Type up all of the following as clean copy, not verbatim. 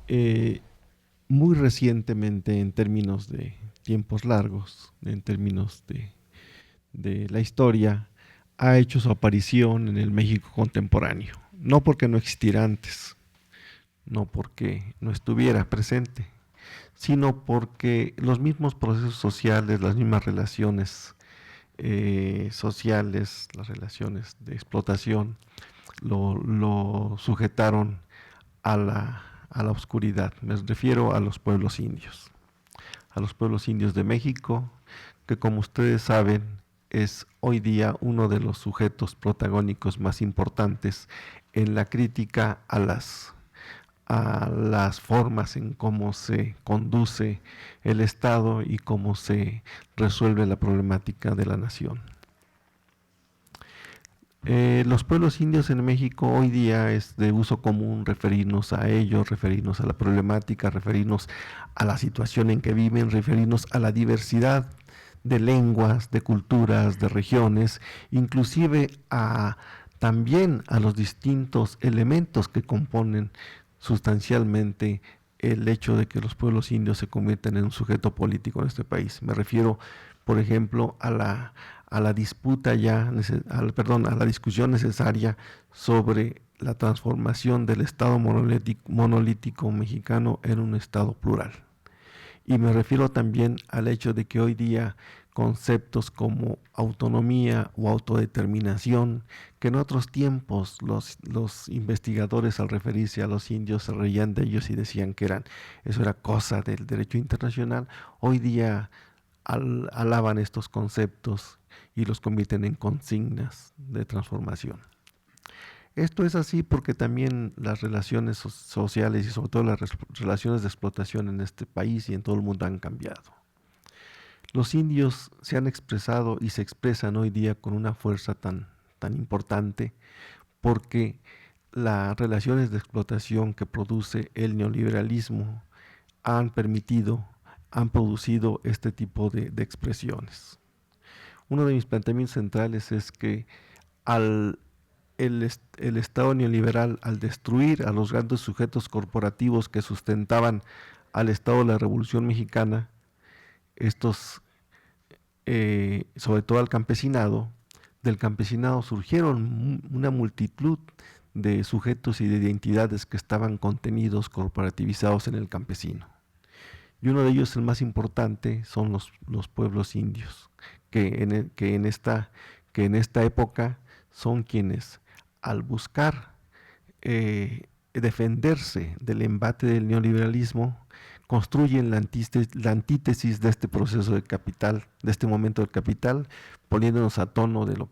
Eh, Muy recientemente, en términos de tiempos largos, en términos de la historia, ha hecho su aparición en el México contemporáneo. No porque no existiera antes, no porque no estuviera presente, sino porque los mismos procesos sociales, las mismas relaciones sociales, las relaciones de explotación, lo sujetaron a la oscuridad. Me refiero a los pueblos indios. A los pueblos indios de México, que como ustedes saben es hoy día uno de los sujetos protagónicos más importantes en la crítica a las formas en cómo se conduce el Estado y cómo se resuelve la problemática de la nación. Los pueblos indios en México hoy día es de uso común referirnos a ellos, referirnos a la problemática, referirnos a la situación en que viven, referirnos a la diversidad de lenguas, de culturas, de regiones, inclusive también a los distintos elementos que componen sustancialmente el hecho de que los pueblos indios se conviertan en un sujeto político en este país. Me refiero, por ejemplo, a la disputa ya, perdón, a la discusión necesaria sobre la transformación del Estado monolítico mexicano en un Estado plural. Y me refiero también al hecho de que hoy día conceptos como autonomía o autodeterminación, que en otros tiempos los investigadores al referirse a los indios se reían de ellos y decían que eso era cosa del derecho internacional, hoy día alaban estos conceptos y los convierten en consignas de transformación. Esto es así porque también las relaciones sociales y sobre todo las relaciones de explotación en este país y en todo el mundo han cambiado. Los indios se han expresado y se expresan hoy día con una fuerza tan importante porque las relaciones de explotación que produce el neoliberalismo han permitido, han producido este tipo de expresiones. Uno de mis planteamientos centrales es que al el Estado neoliberal, al destruir a los grandes sujetos corporativos que sustentaban al Estado de la Revolución Mexicana, estos, sobre todo al campesinado, del campesinado surgieron una multitud de sujetos y de identidades que estaban contenidos, corporativizados en el campesino. Y uno de ellos, el más importante, son los pueblos indios, que en esta época son quienes, al buscar defenderse del embate del neoliberalismo, construyen la antítesis de este proceso de capital, de este momento del capital, poniéndonos a tono de lo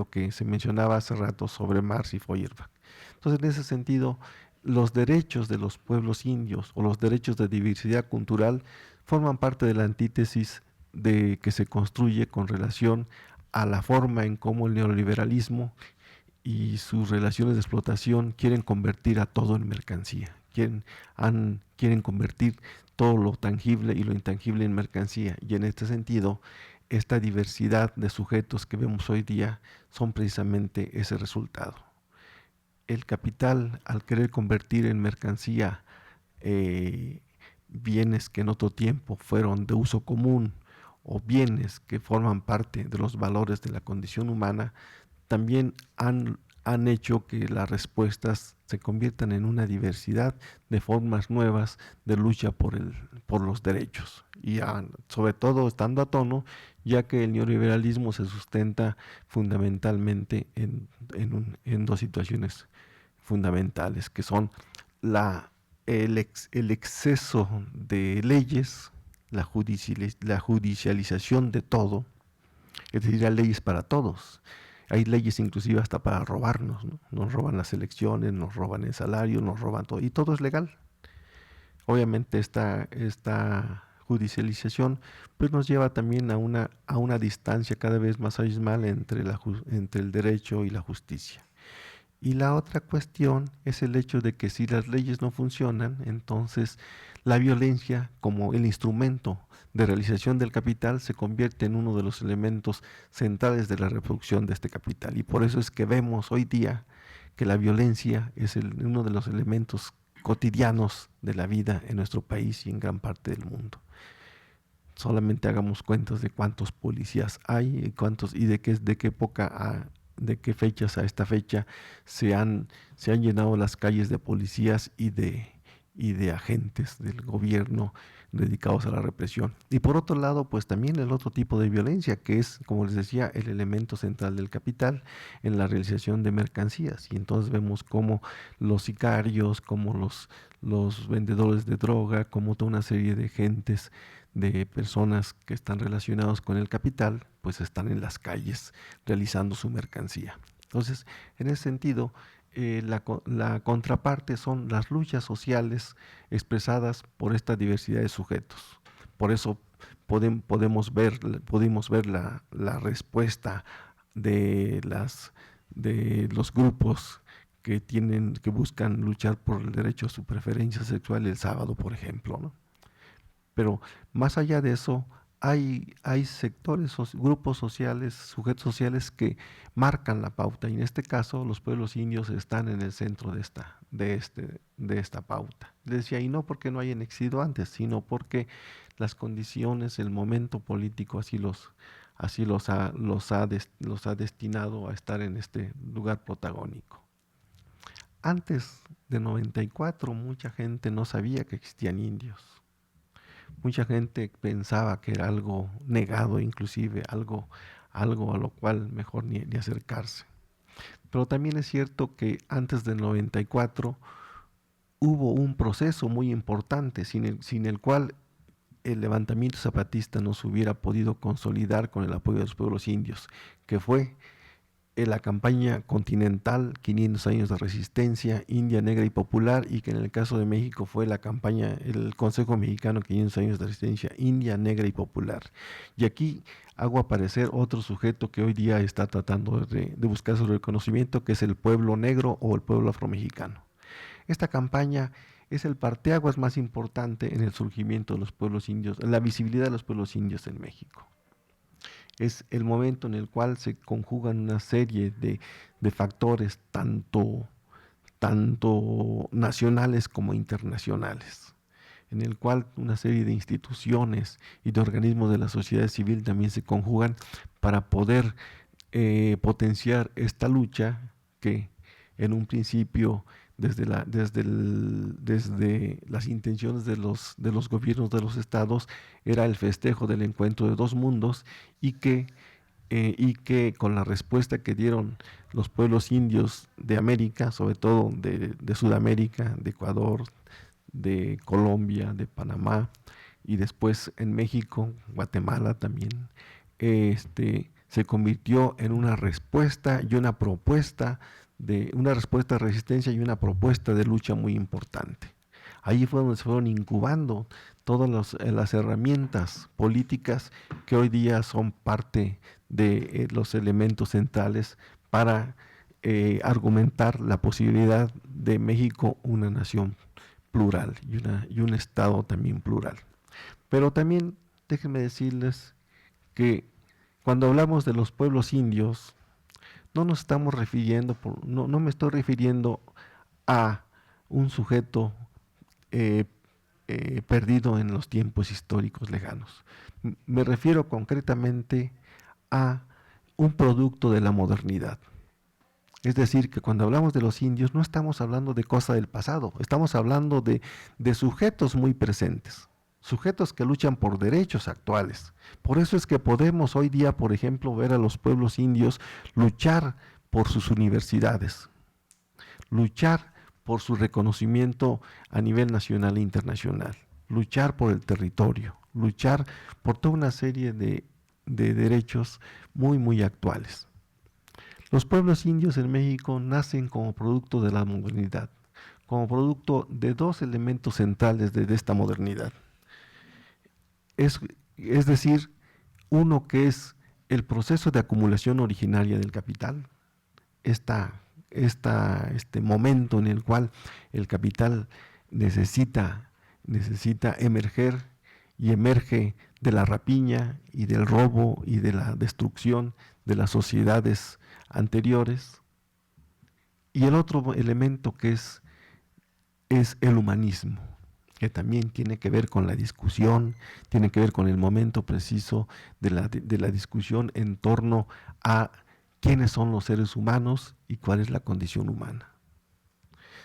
que se mencionaba hace rato sobre Marx y Feuerbach. Entonces, en ese sentido, los derechos de los pueblos indios o los derechos de diversidad cultural forman parte de la antítesis de que se construye con relación a la forma en cómo el neoliberalismo y sus relaciones de explotación quieren convertir a todo en mercancía, quieren convertir todo lo tangible y lo intangible en mercancía. Y en este sentido, esta diversidad de sujetos que vemos hoy día son precisamente ese resultado. El capital, al querer convertir en mercancía eh, bienes que en otro tiempo fueron de uso común o bienes que forman parte de los valores de la condición humana, también han hecho que las respuestas se conviertan en una diversidad de formas nuevas de lucha por los derechos. Y sobre todo estando a tono, ya que el neoliberalismo se sustenta fundamentalmente en dos situaciones fundamentales, que son el exceso de leyes, la judicialización de todo, es decir, hay leyes para todos. Hay leyes inclusive hasta para robarnos, ¿no? Nos roban las elecciones, nos roban el salario, nos roban todo, y todo es legal. Obviamente esta judicialización pues nos lleva también a una distancia cada vez más abismal entre el derecho y la justicia. Y la otra cuestión es el hecho de que si las leyes no funcionan, entonces la violencia como el instrumento de realización del capital se convierte en uno de los elementos centrales de la reproducción de este capital. Y por eso es que vemos hoy día que la violencia es uno de los elementos cotidianos de la vida en nuestro país y en gran parte del mundo. Solamente hagamos cuentas de cuántos policías hay y de qué época de qué fechas a esta fecha se han llenado las calles de policías y de agentes del gobierno dedicados a la represión. Y por otro lado, pues también el otro tipo de violencia, que es, como les decía, el elemento central del capital en la realización de mercancías. Y entonces vemos cómo los sicarios, como los vendedores de droga, como toda una serie de gentes, de personas que están relacionados con el capital, pues están en las calles realizando su mercancía. Entonces, en ese sentido, la contraparte son las luchas sociales expresadas por esta diversidad de sujetos. Por eso pudimos ver la respuesta de los grupos que buscan luchar por el derecho a su preferencia sexual el sábado, por ejemplo, ¿no? Pero más allá de eso, hay sectores, grupos sociales, sujetos sociales que marcan la pauta, y en este caso los pueblos indios están en el centro de esta pauta. Les decía, y no porque no hayan existido antes, sino porque las condiciones, el momento político los ha destinado a estar en este lugar protagónico. Antes de 94, mucha gente no sabía que existían indios. Mucha gente pensaba que era algo negado, inclusive algo a lo cual mejor ni acercarse. Pero también es cierto que antes del 94 hubo un proceso muy importante sin el cual el levantamiento zapatista no se hubiera podido consolidar con el apoyo de los pueblos indios, que fue la campaña continental 500 años de resistencia india, negra y popular, y que en el caso de México fue la campaña, el Consejo Mexicano 500 años de resistencia india, negra y popular. Y aquí hago aparecer otro sujeto que hoy día está tratando de buscar su reconocimiento, que es el pueblo negro o el pueblo afromexicano. Esta campaña es el parteaguas más importante en el surgimiento de los pueblos indios, en la visibilidad de los pueblos indios en México. Es el momento en el cual se conjugan una serie de factores tanto nacionales como internacionales, en el cual una serie de instituciones y de organismos de la sociedad civil también se conjugan para poder potenciar esta lucha que en un principio desde las intenciones de los gobiernos de los estados era el festejo del encuentro de dos mundos, y que con la respuesta que dieron los pueblos indios de América, sobre todo de Sudamérica, de Ecuador, de Colombia, de Panamá, y después en México, Guatemala también, se convirtió en una respuesta y una propuesta una respuesta de resistencia y una propuesta de lucha muy importante. Ahí fue donde se fueron incubando todas las herramientas políticas que hoy día son parte de los elementos centrales para argumentar la posibilidad de México una nación plural y un Estado también plural. Pero también déjenme decirles que cuando hablamos de los pueblos indios, no nos estamos refiriendo, no me estoy refiriendo a un sujeto perdido en los tiempos históricos lejanos. Me refiero concretamente a un producto de la modernidad. Es decir, que cuando hablamos de los indios no estamos hablando de cosas del pasado, estamos hablando de sujetos muy presentes, sujetos que luchan por derechos actuales. Por eso es que podemos hoy día, por ejemplo, ver a los pueblos indios luchar por sus universidades, luchar por su reconocimiento a nivel nacional e internacional, luchar por el territorio, luchar por toda una serie de derechos muy actuales. Los pueblos indios en México nacen como producto de la modernidad, como producto de dos elementos centrales de esta modernidad. Es decir, uno que es el proceso de acumulación originaria del capital, este momento en el cual el capital necesita emerger y emerge de la rapiña y del robo y de la destrucción de las sociedades anteriores, Y el otro elemento que es el humanismo, que también tiene que ver con la discusión, tiene que ver con el momento preciso de la discusión en torno a quiénes son los seres humanos y cuál es la condición humana.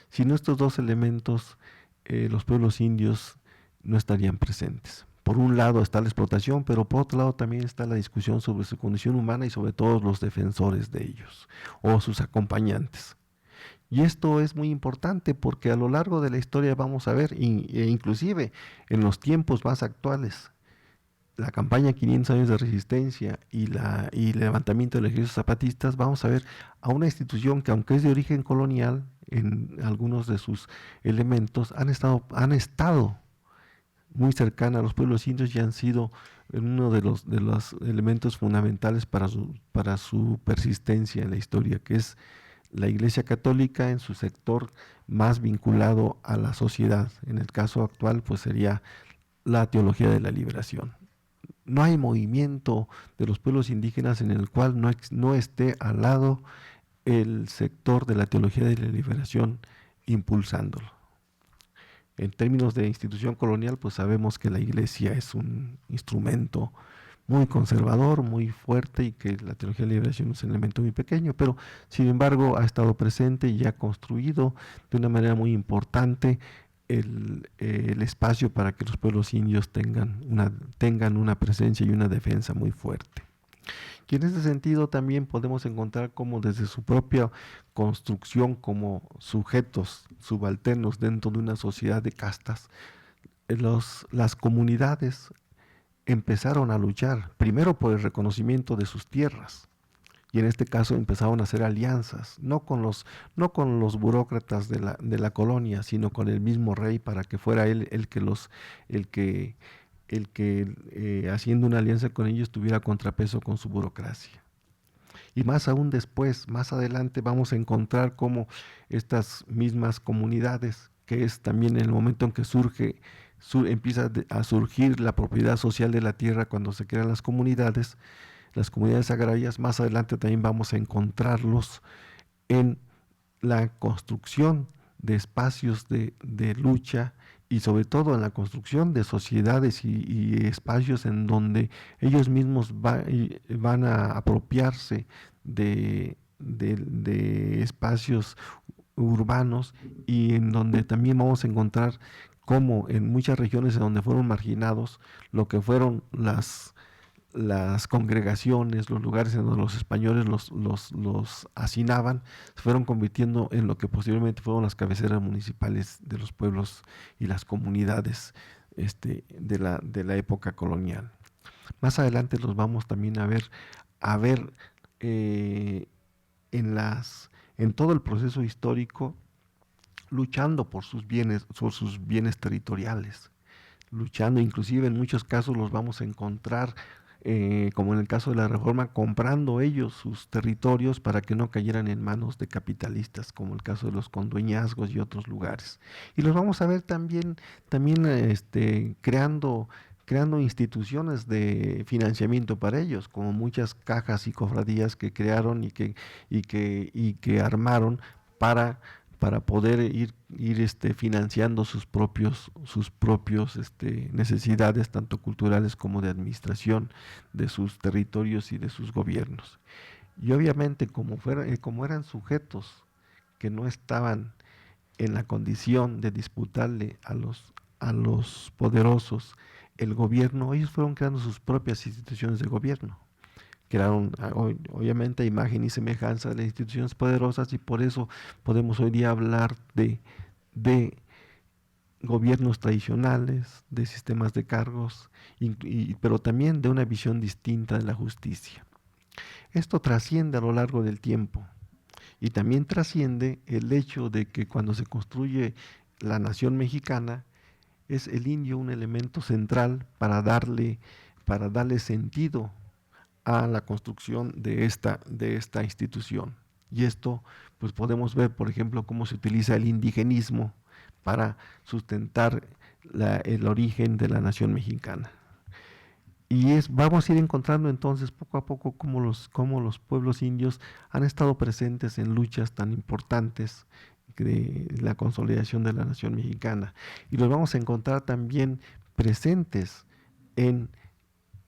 Sin estos dos elementos, los pueblos indios no estarían presentes. Por un lado está la explotación, pero por otro lado también está la discusión sobre su condición humana y sobre todo los defensores de ellos o sus acompañantes. Y esto es muy importante porque a lo largo de la historia vamos a ver, inclusive en los tiempos más actuales, la campaña 500 años de resistencia y el levantamiento de los ejércitos zapatistas, vamos a ver a una institución que aunque es de origen colonial, en algunos de sus elementos han estado muy cercana a los pueblos indios y han sido uno de los elementos fundamentales para su persistencia en la historia, que es la Iglesia Católica en su sector más vinculado a la sociedad. En el caso actual, pues sería la teología de la liberación. No hay movimiento de los pueblos indígenas en el cual no esté al lado el sector de la teología de la liberación impulsándolo. En términos de institución colonial, pues sabemos que la iglesia es un instrumento muy conservador, muy fuerte y que la teología de la liberación es un elemento muy pequeño, pero sin embargo ha estado presente y ha construido de una manera muy importante el espacio para que los pueblos indios tengan una presencia y una defensa muy fuerte. Y en ese sentido también podemos encontrar cómo desde su propia construcción como sujetos subalternos dentro de una sociedad de castas, las comunidades empezaron a luchar primero por el reconocimiento de sus tierras. Y en este caso empezaron a hacer alianzas, no con los burócratas de la colonia, sino con el mismo rey para que fuera él el que haciendo una alianza con ellos tuviera contrapeso con su burocracia. Y más aún después, más adelante, vamos a encontrar cómo estas mismas comunidades, que es también el momento en que empieza a surgir la propiedad social de la tierra cuando se crean las comunidades agrarias, más adelante también vamos a encontrarlos en la construcción de espacios de lucha y sobre todo en la construcción de sociedades y espacios en donde ellos mismos van a apropiarse de espacios urbanos y en donde también vamos a encontrar como en muchas regiones en donde fueron marginados lo que fueron las congregaciones, los lugares en donde los españoles los hacinaban, se fueron convirtiendo en lo que posteriormente fueron las cabeceras municipales de los pueblos y las comunidades de la época colonial. Más adelante los vamos también a ver eh, en todo el proceso histórico luchando por sus bienes territoriales, luchando, inclusive en muchos casos los vamos a encontrar, como en el caso de la Reforma, comprando ellos sus territorios para que no cayeran en manos de capitalistas, como el caso de los condueñazgos y otros lugares. Y los vamos a ver también creando instituciones de financiamiento para ellos, como muchas cajas y cofradías que crearon y que armaron para poder ir financiando sus propios necesidades, tanto culturales como de administración de sus territorios y de sus gobiernos. Y obviamente como eran sujetos que no estaban en la condición de disputarle a los poderosos el gobierno, ellos fueron creando sus propias instituciones de gobierno. Crearon obviamente a imagen y semejanza de las instituciones poderosas y por eso podemos hoy día hablar de gobiernos tradicionales, de sistemas de cargos, pero también de una visión distinta de la justicia. Esto trasciende a lo largo del tiempo y también trasciende el hecho de que cuando se construye la nación mexicana es el indio un elemento central para darle sentido a la construcción de esta institución. Y esto, pues podemos ver, por ejemplo, cómo se utiliza el indigenismo para sustentar el origen de la nación mexicana. Vamos a ir encontrando entonces poco a poco cómo los pueblos indios han estado presentes en luchas tan importantes de la consolidación de la nación mexicana. Y los vamos a encontrar también presentes en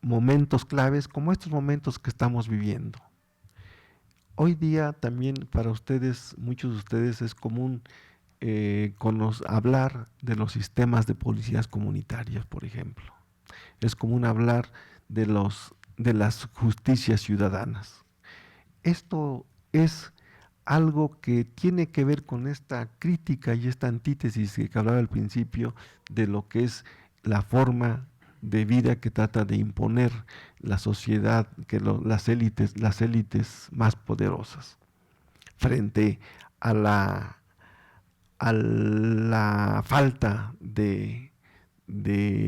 momentos claves como estos momentos que estamos viviendo. Hoy día también para ustedes, muchos de ustedes es común hablar de los sistemas de policías comunitarias, por ejemplo. Es común hablar de las justicias ciudadanas. Esto es algo que tiene que ver con esta crítica y esta antítesis que hablaba al principio de lo que es la forma de vida que trata de imponer la sociedad, las élites más poderosas, frente a la falta de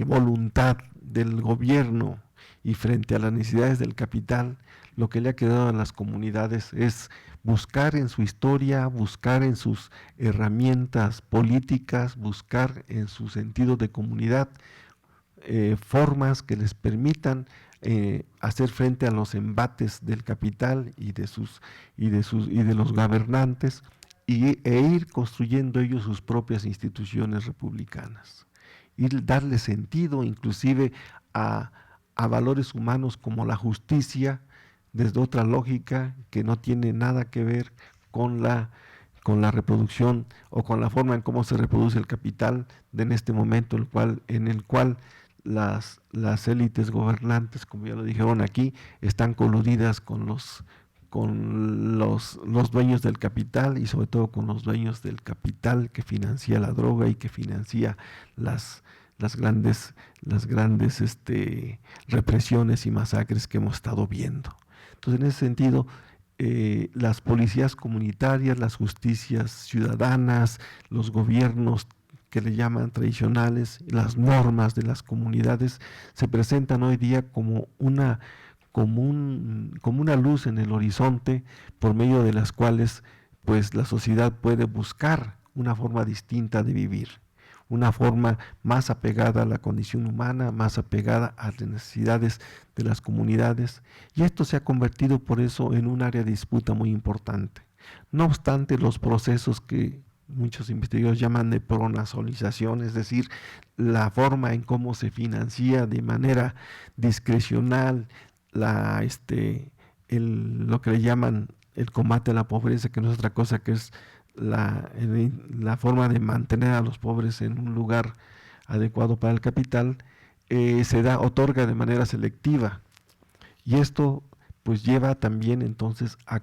voluntad del gobierno y frente a las necesidades del capital. Lo que le ha quedado a las comunidades es buscar en su historia, buscar en sus herramientas políticas, buscar en su sentido de comunidad formas que les permitan hacer frente a los embates del capital y de los gobernantes e ir construyendo ellos sus propias instituciones republicanas. Darle sentido inclusive a valores humanos como la justicia desde otra lógica que no tiene nada que ver con la reproducción o con la forma en cómo se reproduce el capital en este momento en el cual las élites gobernantes, como ya lo dijeron aquí, están coludidas con los dueños del capital y sobre todo con los dueños del capital que financia la droga y que financia las grandes represiones y masacres que hemos estado viendo. Entonces, en ese sentido, las policías comunitarias, las justicias ciudadanas, los gobiernos que le llaman tradicionales, las normas de las comunidades se presentan hoy día como una luz en el horizonte por medio de las cuales pues la sociedad puede buscar una forma distinta de vivir, una forma más apegada a la condición humana, más apegada a las necesidades de las comunidades, y esto se ha convertido por eso en un área de disputa muy importante. No obstante, los procesos que muchos investigadores llaman de pronazolización, es decir, la forma en cómo se financia de manera discrecional lo que le llaman el combate a la pobreza, que no es otra cosa que es la forma de mantener a los pobres en un lugar adecuado para el capital, otorga de manera selectiva. Y esto pues lleva también entonces a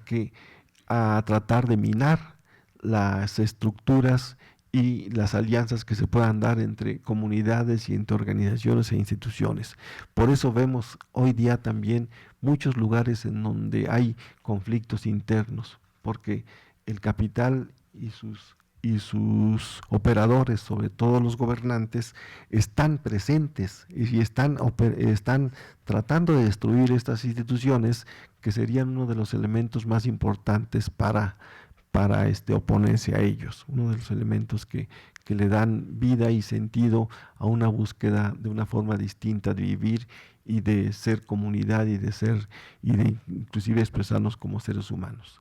tratar de minar las estructuras y las alianzas que se puedan dar entre comunidades y entre organizaciones e instituciones. Por eso vemos hoy día también muchos lugares en donde hay conflictos internos, porque el capital y sus operadores, sobre todo los gobernantes, están presentes y están tratando de destruir estas instituciones que serían uno de los elementos más importantes para oponerse a ellos, uno de los elementos que le dan vida y sentido a una búsqueda de una forma distinta de vivir y de ser comunidad y de inclusive expresarnos como seres humanos.